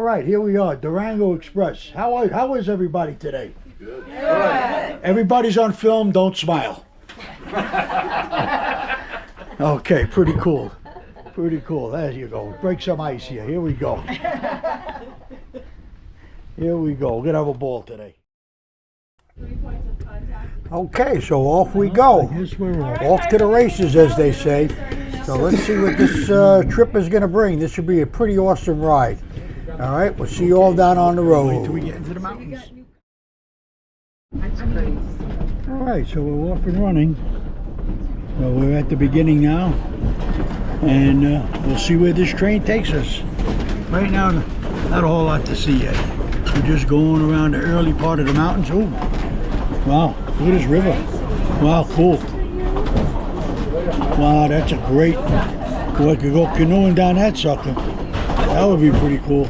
right, here we are, Durango Express. How is everybody today? Good. Everybody's on film, don't smile. Okay, pretty cool. Pretty cool. There you go. Break some ice here. Here we go. Here we go. We're going to have a ball today. Okay, so off we go. Off to the races, as they say. So let's see what this trip is going to bring. This should be a pretty awesome ride. All right, we'll see you all down on the road. Wait till we get into the mountains. All right, so we're off and running. Well, we're at the beginning now, and we'll see where this train takes us. Right now, not a whole lot to see yet. We're just going around the early part of the mountains. Oh, wow, look at this river. Wow, cool. Wow, that's a great, boy, I could go canoeing down that sucker. That would be pretty cool.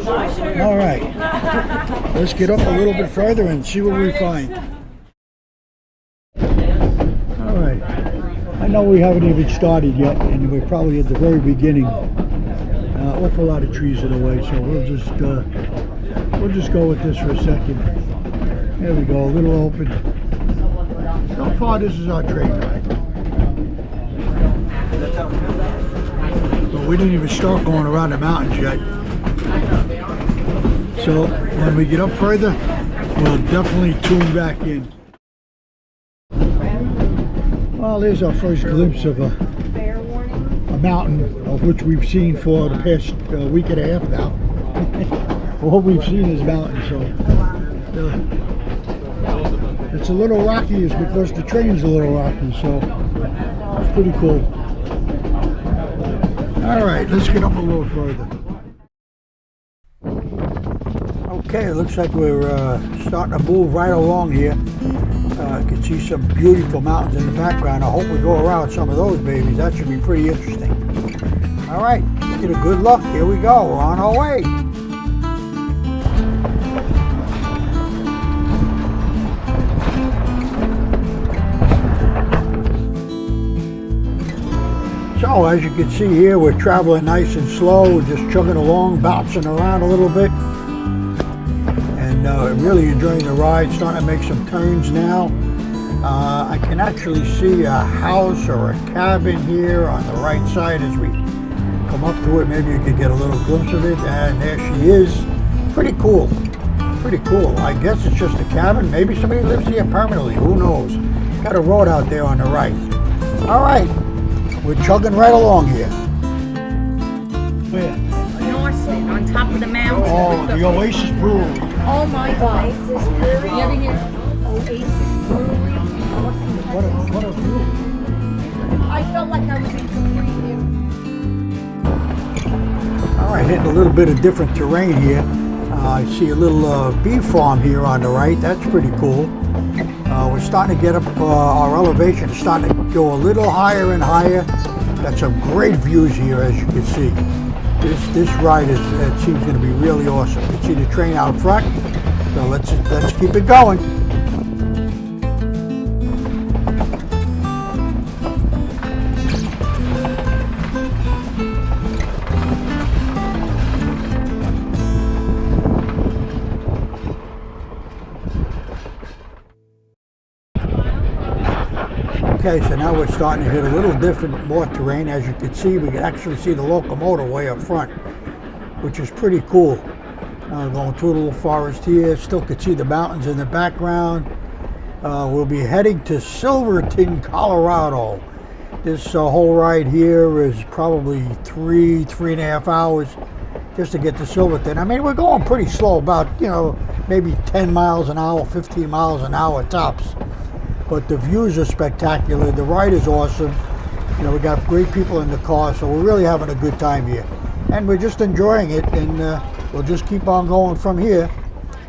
All right, let's get up a little bit further and see what we find. All right, I know we haven't even started yet, and we're probably at the very beginning. Awful lot of trees in the way, so we'll just go with this for a second. There we go, a little open. So far, this is our train ride. But we didn't even start going around the mountains yet. So when we get up further, we'll definitely tune back in. Well, there's our first glimpse of a mountain, of which we've seen for the past week and a half now. All we've seen is mountains, so it's a little rocky is because the train's a little rocky, so it's pretty cool. All right, let's get up a little further. Okay, it looks like we're starting to move right along here. You can see some beautiful mountains in the background. I hope we go around some of those babies. That should be pretty interesting. All right, get a good look. Here we go. We're on our way. So as you can see here, we're traveling nice and slow. We're just chugging along, bouncing around a little bit. And really enjoying the ride. Starting to make some turns now. I can actually see a house or a cabin here on the right side as we come up to it. Maybe you could get a little glimpse of it. And there she is. Pretty cool. Pretty cool. I guess it's just a cabin. Maybe somebody lives here permanently. Who knows? Got a road out there on the right. All right. We're chugging right along here. Where? Norseman, on top of the mountain. Oh, the Oasis Brewery. Oh my God. Oasis Brewery. You ever hear? Oasis Brewery. What a view. I felt like I was in Capri here. All right, hitting a little bit of different terrain here. I see a little bee farm here on the right. That's pretty cool. We're starting to get up our elevation, starting to go a little higher and higher. Got some great views here, as you can see. This ride it seems going to be really awesome. You can see the train out front. So let's keep it going. Okay, so now we're starting to hit a little different, more terrain. As you can see, we can actually see the locomotive way up front, which is pretty cool. Going through the little forest here, still can see the mountains in the background. We'll be heading to Silverton, Colorado. This whole ride here is probably three and a half hours just to get to Silverton. I mean, we're going pretty slow, about, maybe 10 miles an hour, 15 miles an hour tops. But the views are spectacular. The ride is awesome. We got great people in the car, so we're really having a good time here. And we're just enjoying it, and we'll just keep on going from here.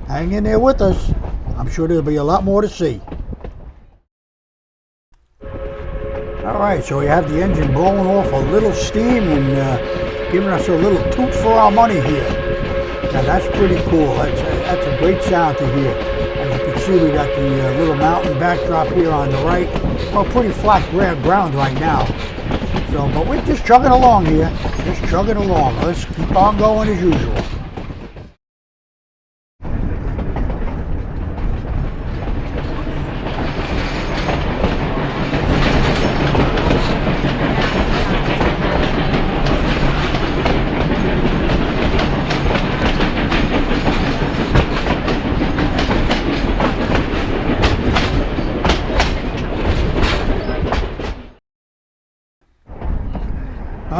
Hang in there with us. I'm sure there'll be a lot more to see. All right, so we have the engine blowing off a little steam and giving us a little toot for our money here. Now that's pretty cool. That's a great sound to hear. As you can see, we got the little mountain backdrop here on the right. Well, pretty flat ground right now. So, but we're just chugging along here. Just chugging along. Let's keep on going as usual.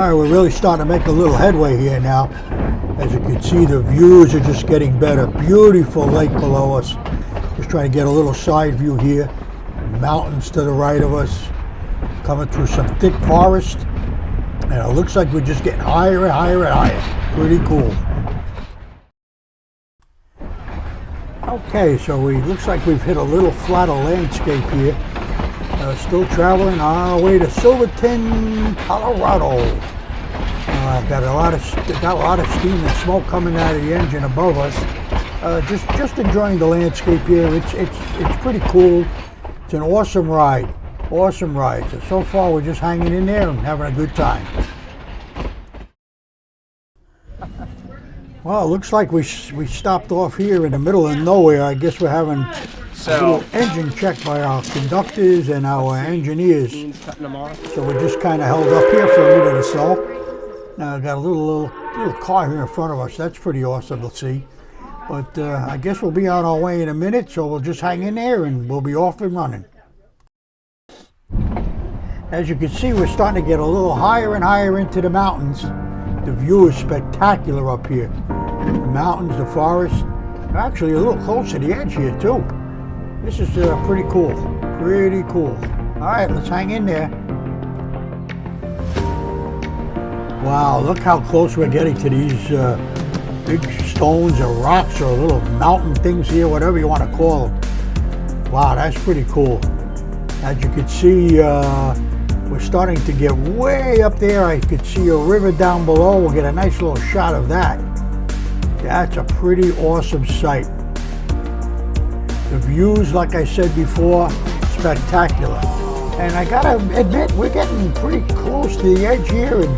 right, we're really starting to make a little headway here now. As you can see, the views are just getting better. Beautiful lake below us. Just trying to get a little side view here. Mountains to the right of us. Coming through some thick forest. And it looks like we're just getting higher and higher and higher. Pretty cool. Okay, so looks like we've hit a little flatter landscape here. Still traveling on our way to Silverton, Colorado. Got a lot of steam and smoke coming out of the engine above us. Just enjoying the landscape here. It's pretty cool. It's an awesome ride. Awesome ride. So far we're just hanging in there and having a good time. Well, it looks like we stopped off here in the middle of nowhere. I guess we're having a little engine check by our conductors and our engineers. So we're just kind of held up here for a minute or so. Now I got a little car here in front of us. That's pretty awesome to see. But I guess we'll be on our way in a minute, so we'll just hang in there and we'll be off and running. As you can see, we're starting to get a little higher and higher into the mountains. The view is spectacular up here. The mountains, the forest, actually a little close to the edge here too. This is pretty cool, pretty cool. All right, let's hang in there. Wow, look how close we're getting to these big stones or rocks or little mountain things here, whatever you want to call them. Wow, that's pretty cool. As you can see, we're starting to get way up there. I could see a river down below. We'll get a nice little shot of that. That's a pretty awesome sight. The views, like I said before, spectacular. And I gotta admit, we're getting pretty close to the edge here, and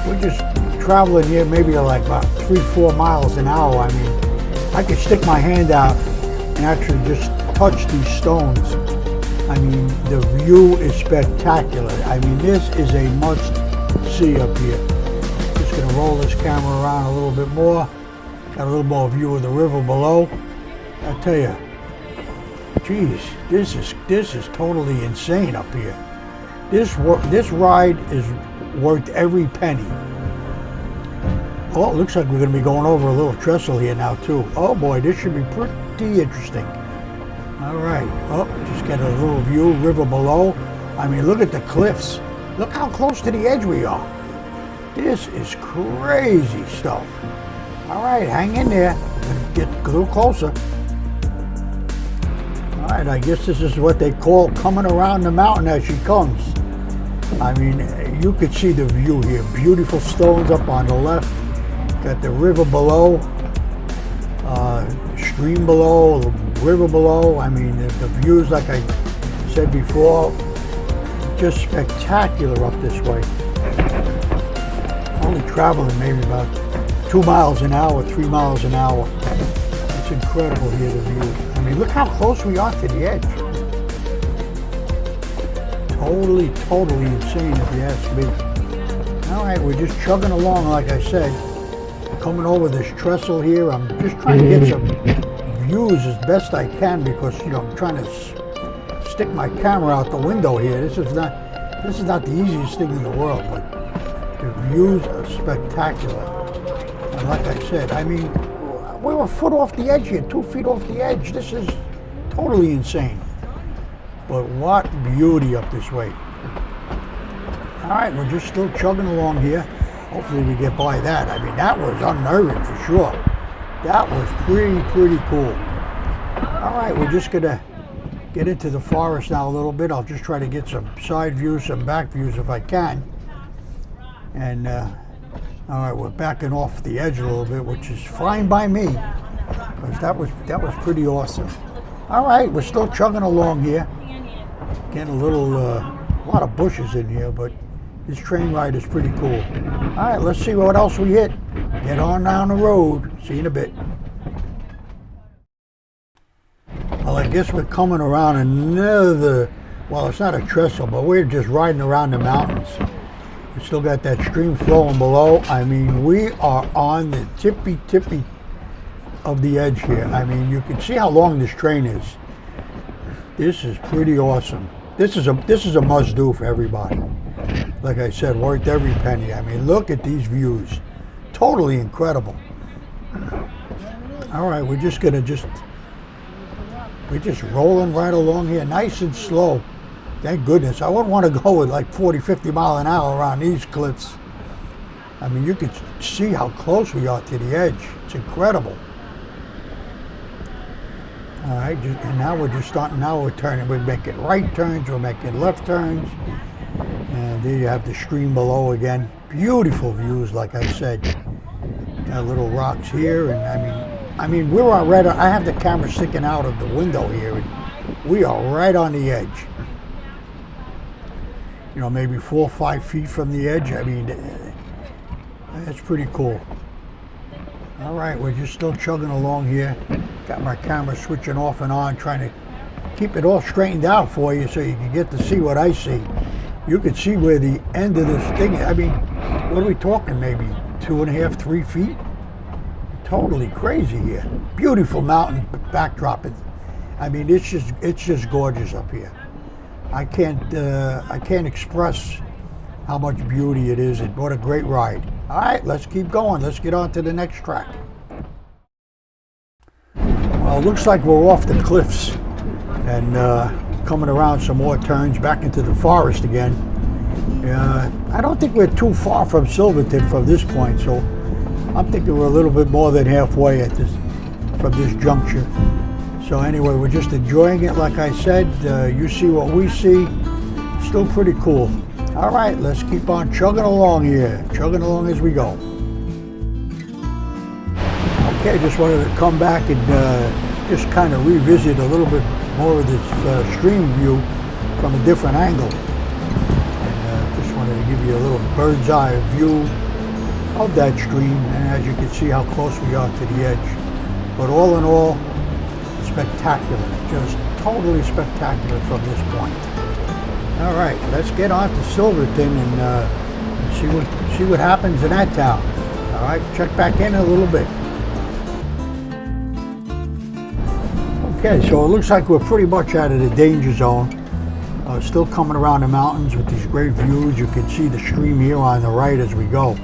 we're just traveling here maybe like about 3-4 miles an hour. I mean, I could stick my hand out and actually just touch these stones. I mean, the view is spectacular. I mean, this is a must see up here. Just gonna roll this camera around a little bit more. Got a little more view of the river below. I tell you, geez, this is totally insane up here. This ride is worth every penny. Oh, it looks like we're gonna be going over a little trestle here now too. Oh boy, this should be pretty interesting. All right, oh, just get a little view, river below. I mean, look at the cliffs. Look how close to the edge we are. This is crazy stuff. All right, hang in there. Get a little closer. All right, I guess this is what they call coming around the mountain as she comes. I mean, you could see the view here. Beautiful stones up on the left. Got the river below, stream below, river below. I mean, the views, like I said before, just spectacular up this way. Only traveling maybe about 2 miles an hour, 3 miles an hour. It's incredible here, the view. I mean, look how close we are to the edge. Totally insane if you ask me. All right, we're just chugging along, like I said. Coming over this trestle here. I'm just trying to get some views as best I can because, you know, I'm trying to stick my camera out the window here. This is not the easiest thing in the world, but the views are spectacular. And like I said, I mean, we're a foot off the edge here, 2 feet off the edge. This is totally insane. But what beauty up this way. All right, we're just still chugging along here. Hopefully we get by that. I mean, that was unnerving for sure. That was pretty cool. All right, we're just gonna get into the forest now a little bit. I'll just try to get some side views, some back views if I can. And all right, we're backing off the edge a little bit, which is fine by me, because that was pretty awesome. All right, we're still chugging along here. Getting a lot of bushes in here, but this train ride is pretty cool. All right, let's see what else we hit. Get on down the road. See you in a bit. Well, I guess we're coming around another, well, it's not a trestle, but we're just riding around the mountains. We still got that stream flowing below. I mean, we are on the tippy of the edge here. I mean, you can see how long this train is. This is pretty awesome. This is a must-do for everybody. like I said, worth every penny. I mean, look at these views. Totally incredible. All right, we're just rolling right along here, nice and slow. Thank goodness. I wouldn't want to go with like 40, 50 mile an hour around these cliffs. I mean, you can see how close we are to the edge. It's incredible. All right, and now we're just starting, now we're turning. We're making right turns, we're making left turns. And there you have the stream below again. Beautiful views, like I said. Got little rocks here, and I mean, we're right. I have the camera sticking out of the window here, and we are right on the edge. You know, maybe 4 or 5 feet from the edge. I mean, that's pretty cool. All right, we're just still chugging along here. Got my camera switching off and on, trying to keep it all straightened out for you so you can get to see what I see. You can see where the end of this thing is. I mean, what are we talking? Maybe 2.5, 3 feet? Totally crazy here. Beautiful mountain backdrop. I mean, it's just gorgeous up here. I can't express how much beauty it is. What a great ride. All right, let's keep going. Let's get on to the next track. Well, it looks like we're off the cliffs and coming around some more turns back into the forest again. I don't think we're too far from Silverton from this point, so I'm thinking we're a little bit more than halfway from this juncture. So anyway, we're just enjoying it, like I said. You see what we see. Still pretty cool. All right, let's keep on chugging along here. Chugging along as we go. Okay, just wanted to come back and just kind of revisit a little bit more of this stream view from a different angle. And just wanted to give you a little bird's eye view of that stream, and as you can see how close we are to the edge. But all in all, spectacular, just totally spectacular from this point. All right, let's get on to Silverton and see what happens in that town. All right, check back in a little bit. Okay, so it looks like we're pretty much out of the danger zone. Still coming around the mountains with these great views. You can see the stream here on the right as we go.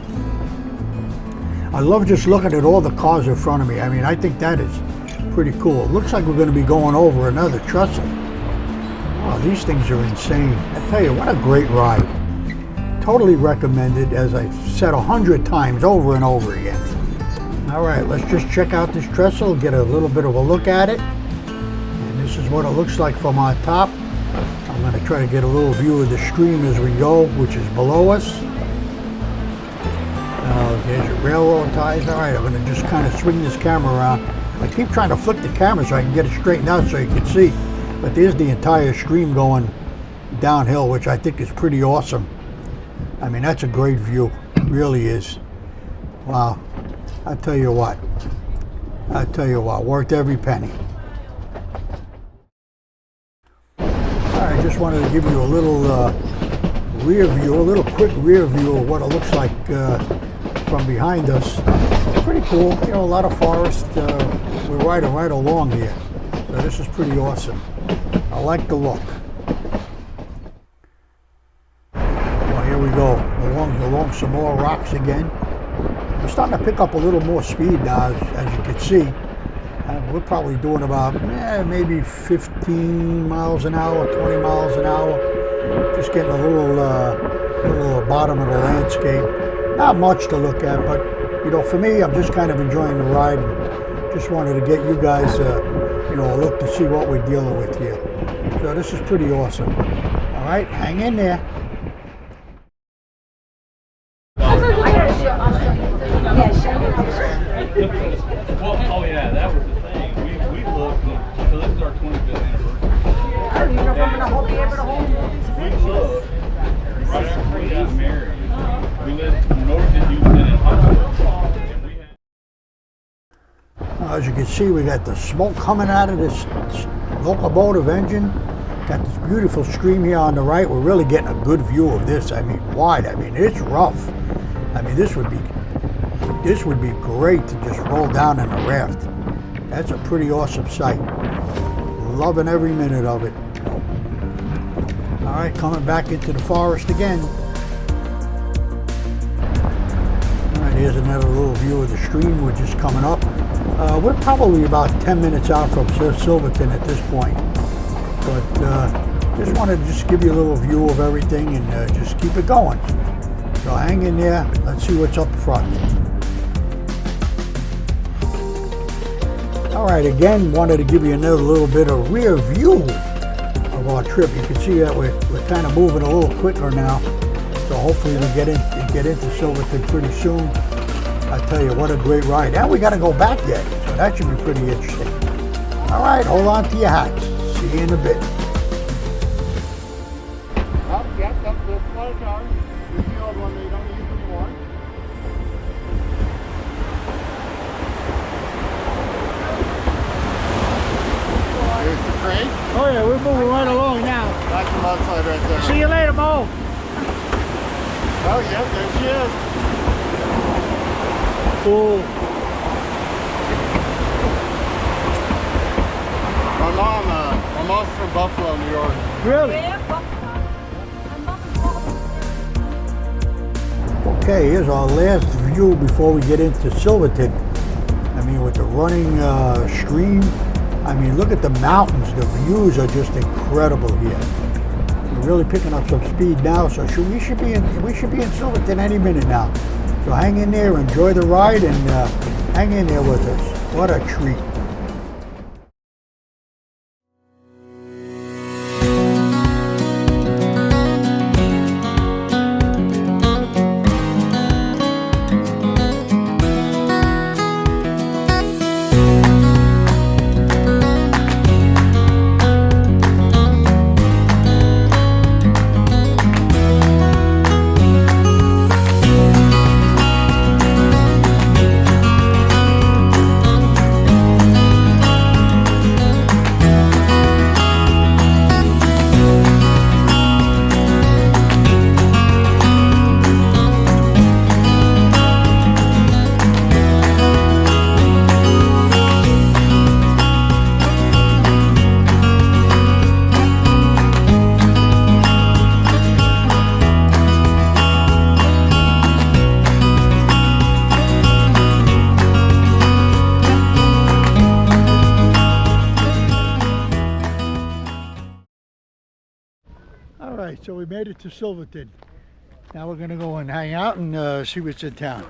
I love just looking at all the cars in front of me. I mean, I think that is pretty cool. It looks like we're going to be going over another trestle. Wow, these things are insane. I tell you, what a great ride. Totally recommended, as I've said 100 times over and over again. All right, let's just check out this trestle, get a little bit of a look at it. And this is what it looks like from on top. I'm going to try to get a little view of the stream as we go, which is below us. There's your railroad ties. All right, I'm going to just kind of swing this camera around. I keep trying to flip the camera so I can get it straightened out so you can see. But there's the entire stream going downhill, which I think is pretty awesome. I mean, that's a great view. It really is. Wow. I tell you what, worth every penny. All right, just wanted to give you a little rear view, a little quick rear view of what it looks like from behind us. Pretty cool, you know, a lot of forest. We're riding right along here, so this is pretty awesome. I like the look. Well, here we go, along some more rocks again. We're starting to pick up a little more speed now, as you can see. We're probably doing about maybe 15 miles an hour, 20 miles an hour. Just getting a little bottom of the landscape. Not much to look at, but you know, for me, I'm just kind of enjoying the ride. And just wanted to get you guys, you know, a look to see what we're dealing with here. So this is pretty awesome. All right, hang in there. Well, oh yeah, that was the thing. We looked, so this is our 25th anniversary. We looked right after we got married. We lived north of Houston in Huntsville. As you can see, we got the smoke coming out of this locomotive engine. Got this beautiful stream here on the right. We're really getting a good view of this. I mean, wide. I mean, it's rough. I mean, this would be great to just roll down in a raft. That's a pretty awesome sight. Loving every minute of it. All right, coming back into the forest again. Here's another little view of the stream, which is coming up. We're probably about 10 minutes out from Silverton at this point. But just wanted to just give you a little view of everything and just keep it going. So hang in there. Let's see what's up front. All right, again, wanted to give you another little bit of rear view of our trip. You can see that we're kind of moving a little quicker now. So hopefully we get into Silverton pretty soon. I tell you, what a great ride. And we got to go back yet, so that should be pretty interesting. All right, hold on to your hats. See you in a bit. Oh, yeah, that's the flow car. This is the old one that you don't use anymore. Here's the crate. Oh yeah, we're moving right along now. That's the mudslide right there. See you later, Mo. Oh, yeah, there she is. Cool. My mom's from Buffalo, New York. Really? Okay, here's our last view before we get into Silverton. I mean, with the running stream, I mean, look at the mountains. The views are just incredible here. We're really picking up some speed now, so we should be in Silverton any minute now. So hang in there, enjoy the ride, and hang in there with us. What a treat. All right, so we made it to Silverton. Now we're gonna go and hang out and see what's in town.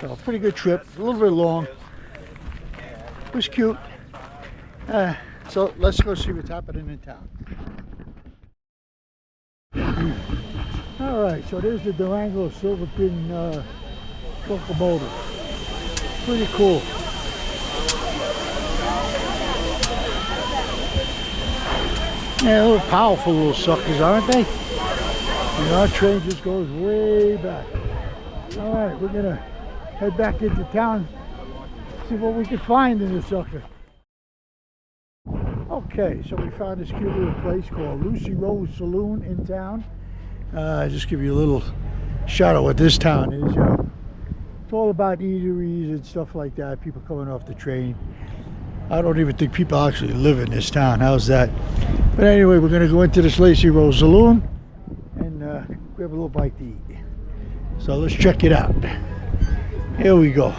So pretty good trip, a little bit long. It was cute. So let's go see what's happening in town. All right, so there's the Durango Silverton locomotive. Pretty cool. Yeah, little powerful little suckers, aren't they? And our train just goes way back. All right, we're gonna head back into town, see what we can find in this sucker. Okay, so we found this cute little place called Lucy Rose Saloon in town. Just give you a little shot of what this town is. It's all about eateries and stuff like that, people coming off the train. I don't even think people actually live in this town. How's that? But anyway, we're going to go into this Lucy Rose Saloon and grab a little bite to eat. So let's check it out. Here we go.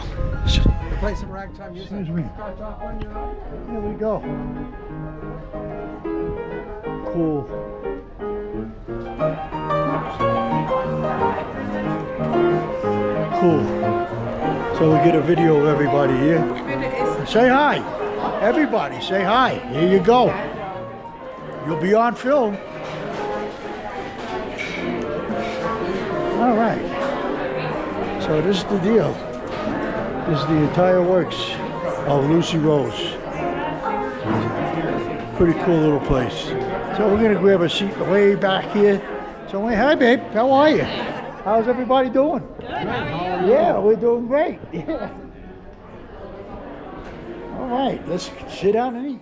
Play some ragtime music. Excuse me. Here we go. Cool. Cool. So we get a video of everybody here. Say hi. Everybody, say hi. Here you go. You'll be on film. All right. So this is the deal. This is the entire works of Lucy Rose. Pretty cool little place. So we're gonna grab a seat way back here. So hi babe, how are you? How's everybody doing? Good. Yeah, we're doing great. Yeah. All right, let's sit down and eat.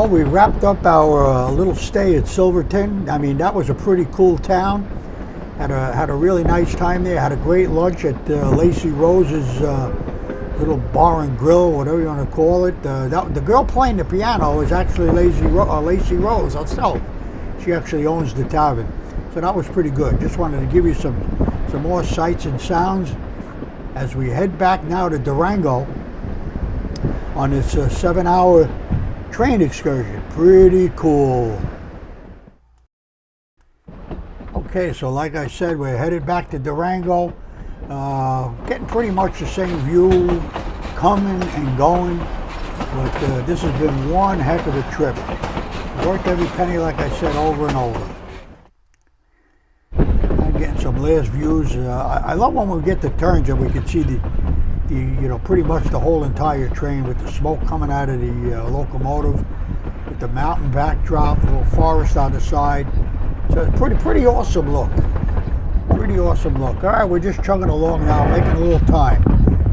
Well, we wrapped up our little stay at Silverton. I mean, that was a pretty cool town. Had a really nice time there. Had a great lunch at Lacey Rose's little bar and grill, whatever you want to call it. The girl playing the piano is actually Lacey Rose herself. She actually owns the tavern, so that was pretty good. Just wanted to give you some more sights and sounds as we head back now to Durango on this 7-hour train excursion. Pretty cool. Okay, so like I said, we're headed back to Durango. Getting pretty much the same view, coming and going. But this has been one heck of a trip. Worked every penny, like I said, over and over. I'm getting some last views. I love when we get the turns and we can see the pretty much the whole entire train with the smoke coming out of the locomotive, with the mountain backdrop, a little forest on the side. So it's pretty awesome look. Pretty awesome look. All right, we're just chugging along now, making a little time.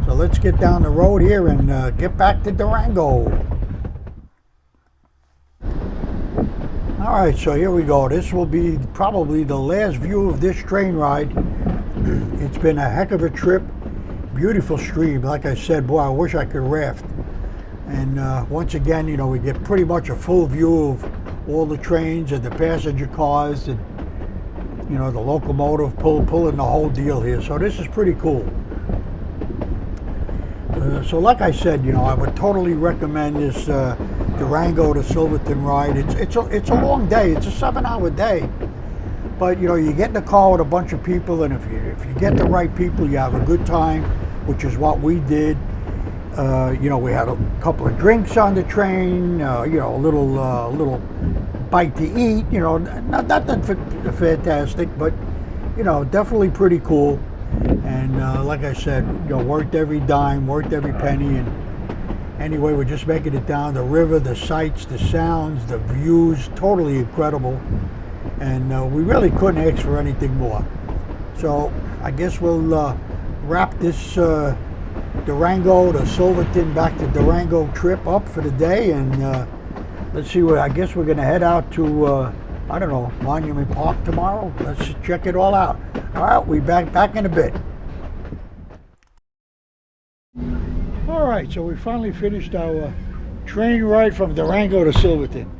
So let's get down the road here and get back to Durango. All right, so here we go. This will be probably the last view of this train ride. It's been a heck of a trip. Beautiful stream. Like I said, boy, I wish I could raft. And once again, we get pretty much a full view of all the trains and the passenger cars and, the locomotive pulling the whole deal here. So this is pretty cool. So like I said, I would totally recommend this Durango to Silverton ride. It's a long day. It's a 7-hour day. But, you get in the car with a bunch of people, and if you get the right people, you have a good time, which is what we did. We had a couple of drinks on the train, a little bite to eat, nothing fantastic, but, definitely pretty cool. And like I said, worked every dime, worked every penny. And anyway, we're just making it down the river, the sights, the sounds, the views, totally incredible. And we really couldn't ask for anything more. So I guess we'll wrap this Durango to Silverton, back to Durango trip up for the day. And let's see, I guess we're going to head out to, Monument Park tomorrow. Let's check it all out. All right, we'll be back in a bit. All right, so we finally finished our train ride from Durango to Silverton.